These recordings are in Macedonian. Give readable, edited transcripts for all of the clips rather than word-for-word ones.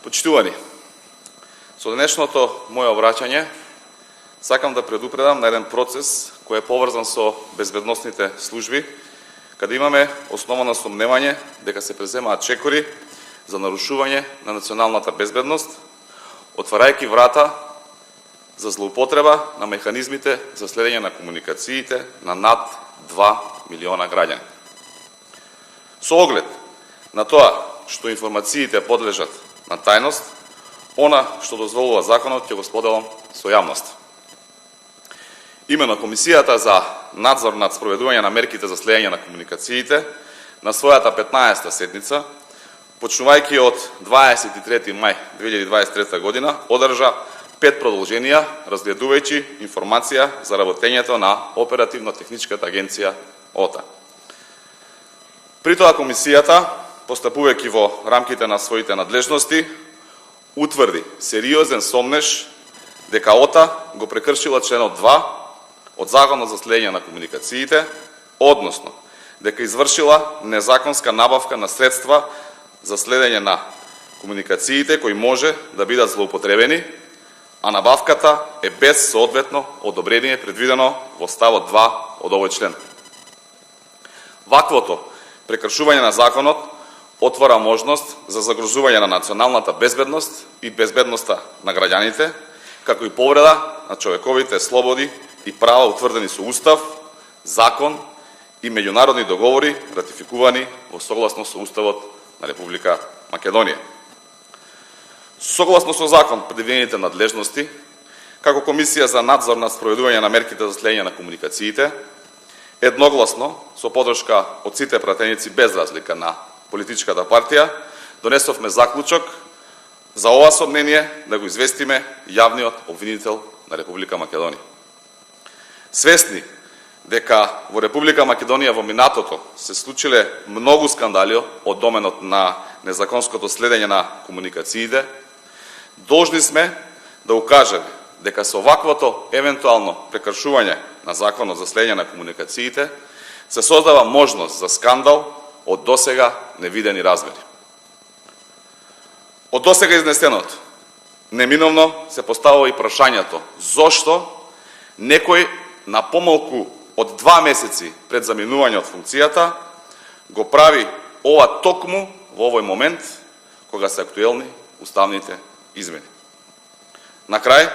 Почитувани, со денешното моје обраќање сакам да предупредам на еден процес кој е поврзан со безбедносните служби, каде имаме основано сомневање дека се преземаат чекори за нарушување на националната безбедност, отварајќи врата за злоупотреба на механизмите за следење на комуникациите на над 2 милиона граѓани. Со оглед на тоа што информациите подлежат на тајност, она што дозволува законот ќе го споделам со јавноста. Имено Комисијата за надзор над спроведување на мерките за следење на комуникациите на својата 15-та седница, почнувајќи од 23. мај 2023 година, одржа 5 продолженија, разгледувајќи информација за работењето на Оперативно-техничката агенција ОТА. При тоа Комисијата, постапувајќи во рамките на своите надлежности, утврди сериозен сомнеж дека ОТА го прекршила членот 2 од Законот за следење на комуникациите, односно дека извршила незаконска набавка на средства за следење на комуникациите кои може да бидат злоупотребени, а набавката е без соодветно одобрение предвидено во ставот 2 од овој член. Ваквото прекршување на законот отвора можност за загрозување на националната безбедност и безбедноста на граѓаните, како и повреда на човековите слободи и права утврдени со Устав, закон и меѓународни договори ратификувани во согласно со Уставот на Република Македонија. Согласно со закон предвидените надлежности, како Комисија за надзор над спроведување на мерките за следење на комуникациите, едногласно, со подршка од сите пратеници без разлика на политичката партија, донесовме заклучок за ова сомнение да го известиме јавниот обвинител на Република Македонија. Свесни дека во Република Македонија во минатото се случиле многу скандали од доменот на незаконското следење на комуникациите, должни сме да укажеме дека со ваквото евентуално прекршување на Законот за следење на комуникациите се создава можност за скандал од досега невидени размери. Од досега изнесеното, неминовно се поставува и прашањето зошто некој на помалку од 2 месеци пред заминување од функцијата го прави ова токму во овој момент кога се актуелни уставните измени. На крај,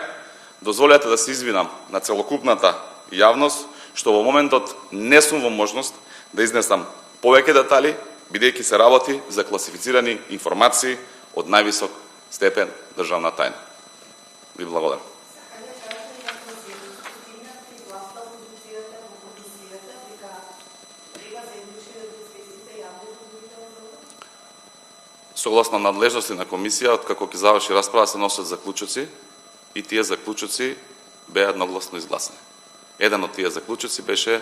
дозволете да се извинам на целокупната јавност што во моментот не сум во можност да изнесам повеќе детали, бидејќи се работи за класифицирани информации од највисок степен државна тајна. Ви благодарам. Согласно надлежности на комисија, откако ќе заврши расправа, се носат заклучоци и тие заклучоци беа едногласно изгласани. Еден од тие заклучоци беше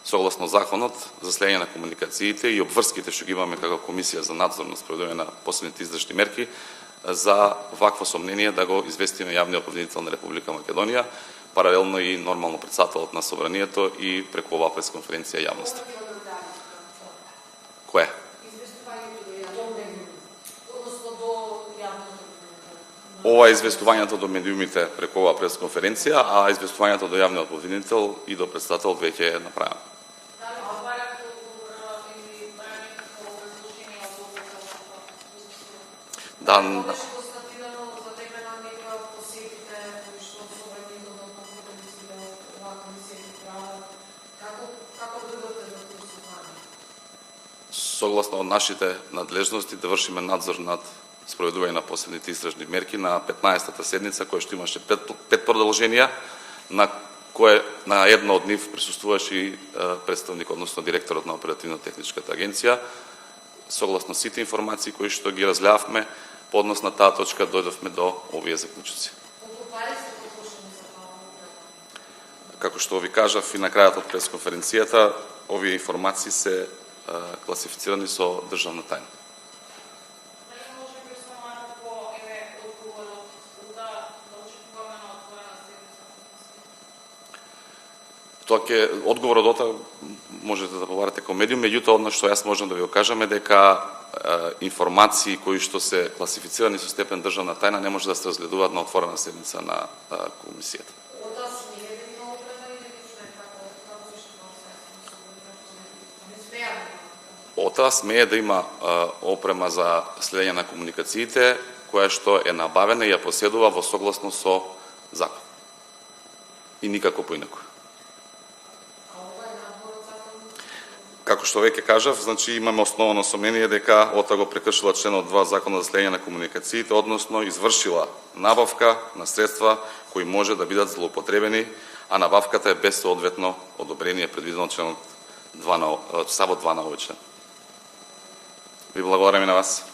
согласно законот за следење на комуникациите и обврските што ги имаме како Комисија за надзор на спроведување на посебните извршни мерки за вакво сомнение да го известиме јавниот обвинител на Република Македонија, паралелно и нормално претседателот на собранието и преку оваа пресконференција јавноста. Кое? Ова е известувањето до медиумите преку оваа пресконференција, а известувањето до јавниот обвинител и до претседател веќе е направено. Да. Согласно нашите надлежности да вршиме надзор над спроведување на посебните истражни мерки на 15-та седница, која што имаше 5 продолженија, на едно од нив присуствуваше и представник, односно директорот на Оперативно-техничката агенција. Согласно сите информации кои што ги разгледавме, по однос на таа точка дојдовме до овие заклучоци. Како што ви кажав и на крајот од пресконференцијата, овие информации се класифицирани со државна тајна. Тоа ќе одговорот од можете да побарате како медиум, меѓутоа одно што јас можам да ви го кажам е дека информации кои што се класифицирани со степен државна тајна не може да се разгледуваат на отворена седница на комисијата. ОТА смее да има опрема за следење на комуникациите, која што е набавена и ја поседува во согласно со закон. И никако поинаку. Како што веќе кажав, значи имаме основано сомнение дека ОТА го прекршила членот 2 Закона за следење на комуникациите, односно извршила набавка на средства кои може да бидат злоупотребени, а набавката е без соодветно одобрение предвидено членот 2 на ставот 2 на овој член. Ви благодарам и на вас.